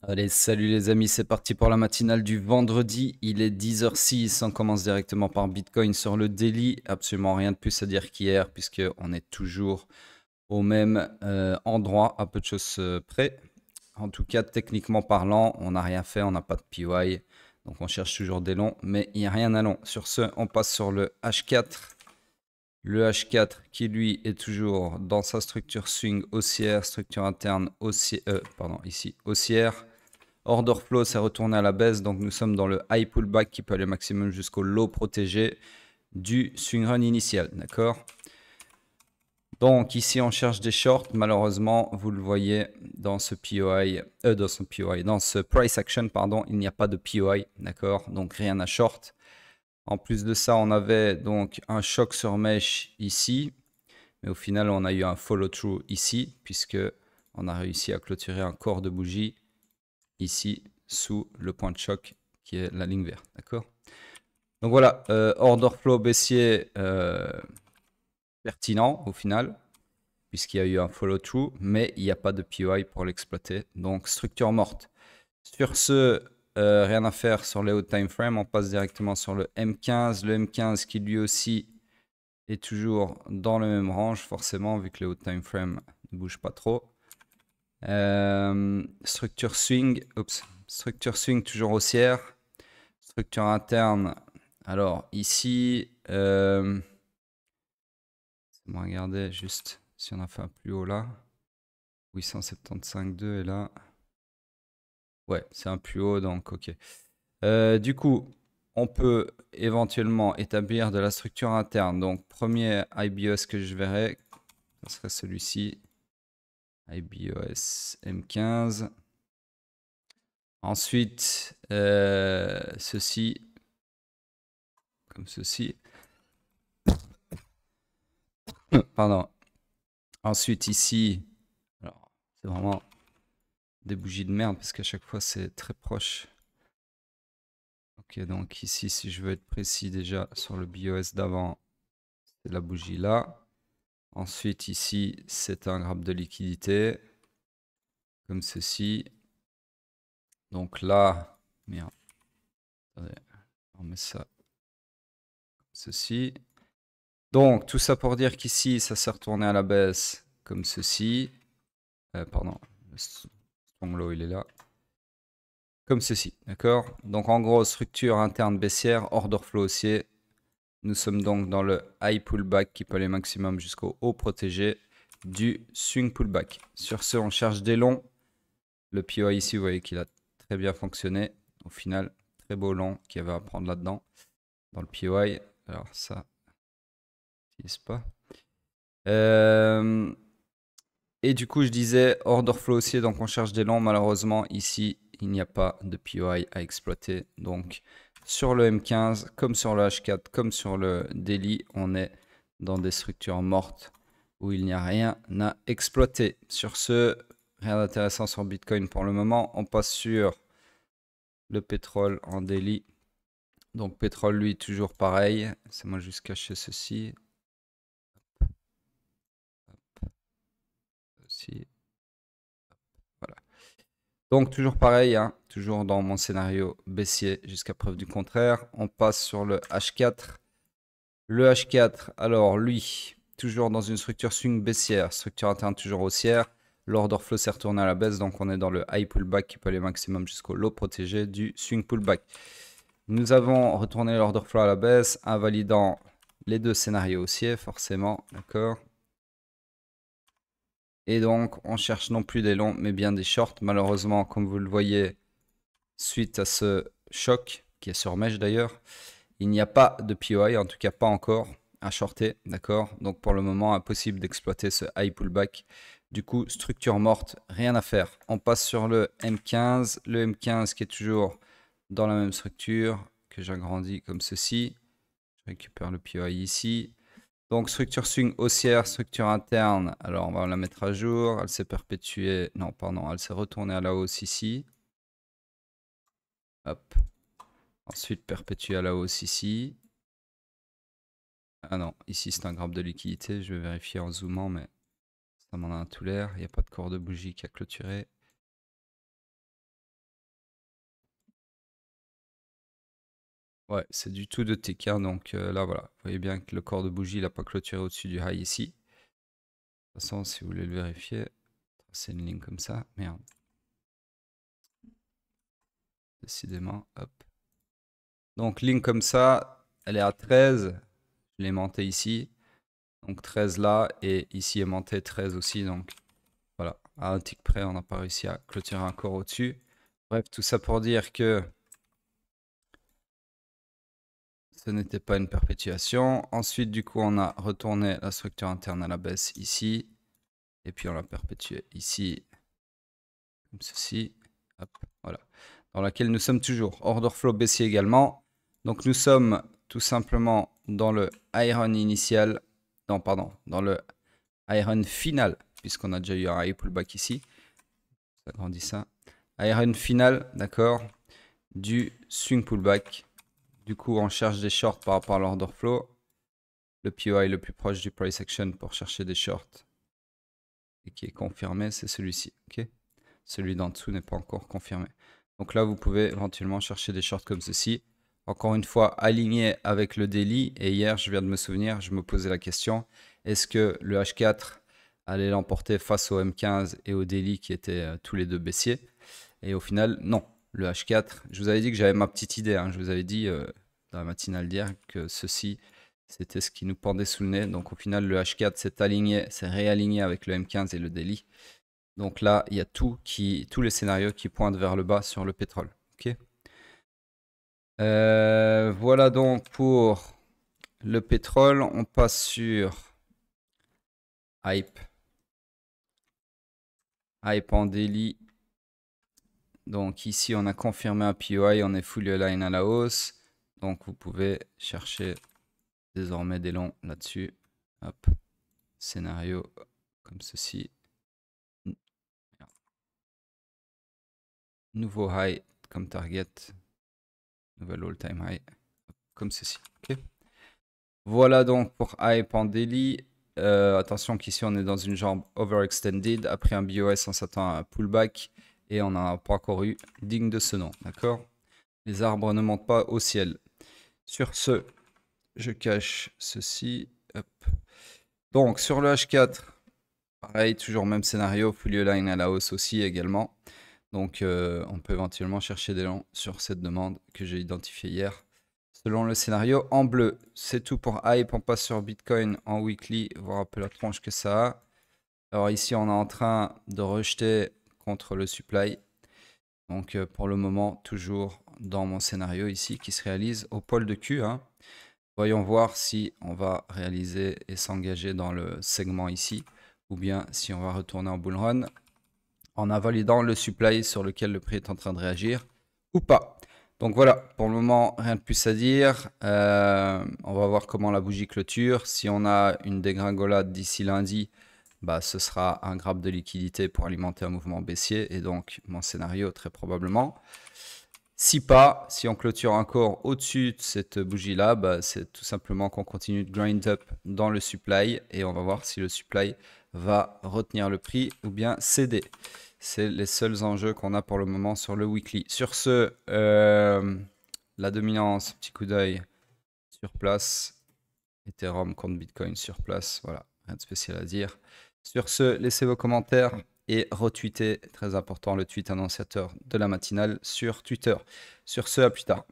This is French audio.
Allez, salut les amis, c'est parti pour la matinale du vendredi. Il est 10h06, on commence directement par Bitcoin sur le daily. Absolument rien de plus à dire qu'hier, puisqu'on est toujours au même endroit, à peu de choses près. En tout cas, techniquement parlant, on n'a rien fait, on n'a pas de PY. Donc on cherche toujours des longs, mais il n'y a rien à long. Sur ce, on passe sur le H4. Le H4 qui lui est toujours dans sa structure swing haussière, structure interne haussière, ici haussière. Order flow s'est retourné à la baisse, donc nous sommes dans le high pullback qui peut aller maximum jusqu'au low protégé du swing run initial, d'accord? Donc ici on cherche des shorts, malheureusement vous le voyez dans ce POI, dans ce price action pardon, il n'y a pas de POI, d'accord? Donc rien à short. En plus de ça, on avait donc un choc sur mèche ici, mais au final on a eu un follow through ici puisque on a réussi à clôturer un corps de bougie ici sous le point de choc qui est la ligne verte, d'accord? Donc voilà, order flow baissier pertinent au final, puisqu'il y a eu un follow-through, mais il n'y a pas de POI pour l'exploiter, donc structure morte. Sur ce, rien à faire sur les hauts time frame, on passe directement sur le M15, le M15 qui lui aussi est toujours dans le même range, forcément, vu que les hauts time frame ne bougent pas trop. Structure swing toujours haussière. Structure interne. Alors ici, on va regarder juste si on a fait un plus haut là. 875,2 et là. Ouais, c'est un plus haut donc ok. Du coup, on peut éventuellement établir de la structure interne. Donc premier IBOS que je verrai, ce serait celui-ci. IBOS M15. Ensuite, ceci, comme ceci. Pardon. Ensuite, ici, alors, c'est vraiment des bougies de merde parce qu'à chaque fois, c'est très proche. Ok, donc ici, si je veux être précis déjà sur le BOS d'avant, c'est la bougie là. Ensuite, ici, c'est un graphe de liquidité, comme ceci. Donc là, merde, attendez, on met ça comme ceci. Donc, tout ça pour dire qu'ici, ça s'est retourné à la baisse, comme ceci. Pardon, le strong low, il est là. Comme ceci, d'accord? Donc, en gros, structure interne baissière, order flow haussier. Nous sommes donc dans le high pullback qui peut aller maximum jusqu'au haut protégé du swing pullback. Sur ce, on cherche des longs. Le POI ici, vous voyez qu'il a très bien fonctionné. Au final, très beau long qu'il y avait à prendre là-dedans, dans le POI. Alors ça, n'utilise pas. Et du coup, je disais order flow haussier, donc on cherche des longs. Malheureusement, ici, il n'y a pas de POI à exploiter. Donc, sur le M15, comme sur le H4, comme sur le daily, on est dans des structures mortes où il n'y a rien à exploiter. Sur ce, rien d'intéressant sur Bitcoin pour le moment. On passe sur le pétrole en daily. Donc, pétrole, lui, toujours pareil. C'est moi juste cacher ceci. Ceci. Voilà. Donc toujours pareil, hein, toujours dans mon scénario baissier jusqu'à preuve du contraire. On passe sur le H4. Le H4, alors lui, toujours dans une structure swing baissière, structure interne toujours haussière. L'order flow s'est retourné à la baisse, donc on est dans le high pullback qui peut aller maximum jusqu'au low protégé du swing pullback. Nous avons retourné l'order flow à la baisse, invalidant les deux scénarios haussiers, forcément, d'accord. Et donc, on cherche non plus des longs, mais bien des shorts. Malheureusement, comme vous le voyez, suite à ce choc, qui est sur mèche d'ailleurs, il n'y a pas de POI, en tout cas pas encore, à shorter, d'accord? Donc pour le moment, impossible d'exploiter ce high pullback. Du coup, structure morte, rien à faire. On passe sur le M15 qui est toujours dans la même structure, que j'agrandis comme ceci. Je récupère le POI ici. Donc structure swing haussière, structure interne, alors on va la mettre à jour, elle s'est perpétuée, non pardon, elle s'est retournée à la hausse ici. Hop. Ensuite perpétuée à la hausse ici. Ah non, ici c'est un graphe de liquidité, je vais vérifier en zoomant, mais ça m'en a un tout l'air, il n'y a pas de corps de bougie qui a clôturé. Ouais, c'est du tout de tick, hein, donc là, voilà. Vous voyez bien que le corps de bougie, il n'a pas clôturé au-dessus du high ici. De toute façon, si vous voulez le vérifier, c'est une ligne comme ça. Merde. Décidément, hop. Donc, ligne comme ça, elle est à 13. Je l'ai aimanté ici. Donc, 13 là. Et ici, aimanté 13 aussi. Donc, voilà. À un tick près, on n'a pas réussi à clôturer un corps au-dessus. Bref, tout ça pour dire que ce n'était pas une perpétuation. Ensuite, du coup, on a retourné la structure interne à la baisse ici. Et puis, on l'a perpétué ici. Comme ceci. Hop, voilà. Dans laquelle nous sommes toujours. Order flow baissier également. Donc, nous sommes tout simplement dans le iron initial. Non, pardon. Dans le iron final. Puisqu'on a déjà eu un high pullback ici. Ça grandit ça. Iron final, d'accord. Du swing pullback. Du coup, on cherche des shorts par rapport à l'order flow. Le POI le plus proche du price action pour chercher des shorts et qui est confirmé, c'est celui-ci. Ok, celui d'en dessous n'est pas encore confirmé. Donc là, vous pouvez éventuellement chercher des shorts comme ceci. Encore une fois, aligné avec le daily. Et hier, je viens de me souvenir, je me posais la question, est-ce que le H4 allait l'emporter face au M15 et au daily qui étaient tous les deux baissiers? Et au final, non. Le H4, je vous avais dit que j'avais ma petite idée. Hein. Je vous avais dit dans la matinale d'hier que ceci, c'était ce qui nous pendait sous le nez. Donc au final, le H4 s'est aligné, s'est réaligné avec le M15 et le daily. Donc là, il y a tous les scénarios qui pointent vers le bas sur le pétrole. Ok. Voilà donc pour le pétrole. On passe sur Hype. Hype en daily. Donc ici, on a confirmé un POI, on est fully align à la hausse. Donc vous pouvez chercher désormais des longs là-dessus. Hop, scénario comme ceci. Nouveau high comme target. Nouvel all-time high comme ceci. Okay. Voilà donc pour hype en daily. Attention qu'ici on est dans une jambe overextended. Après un BOS, on s'attend à un pullback. Et on n'a pas encore eu digne de ce nom. D'accord? Les arbres ne montent pas au ciel. Sur ce, je cache ceci. Hop. Donc sur le H4, pareil, toujours même scénario. Fully align à la hausse aussi également. Donc on peut éventuellement chercher des longs sur cette demande que j'ai identifiée hier. Selon le scénario en bleu. C'est tout pour hype. On passe sur Bitcoin en weekly. Voir un peu la tronche que ça a. Alors ici, on est en train de rejeter contre le supply. Donc pour le moment, toujours dans mon scénario ici qui se réalise au pôle de Q. Hein. Voyons voir si on va réaliser et s'engager dans le segment ici. Ou bien si on va retourner en bull run en invalidant le supply sur lequel le prix est en train de réagir ou pas. Donc voilà, pour le moment, rien de plus à dire. On va voir comment la bougie clôture. Si on a une dégringolade d'ici lundi, bah, ce sera un grab de liquidité pour alimenter un mouvement baissier. Et donc, mon scénario, très probablement. Si pas, si on clôture encore au-dessus de cette bougie-là, bah, c'est tout simplement qu'on continue de grind up dans le supply. Et on va voir si le supply va retenir le prix ou bien céder. C'est les seuls enjeux qu'on a pour le moment sur le weekly. Sur ce, la dominance, petit coup d'œil sur place. Ethereum contre Bitcoin sur place. Voilà, rien de spécial à dire. Sur ce, laissez vos commentaires et retweetez, très important, le tweet annonciateur de la matinale sur Twitter. Sur ce, à plus tard.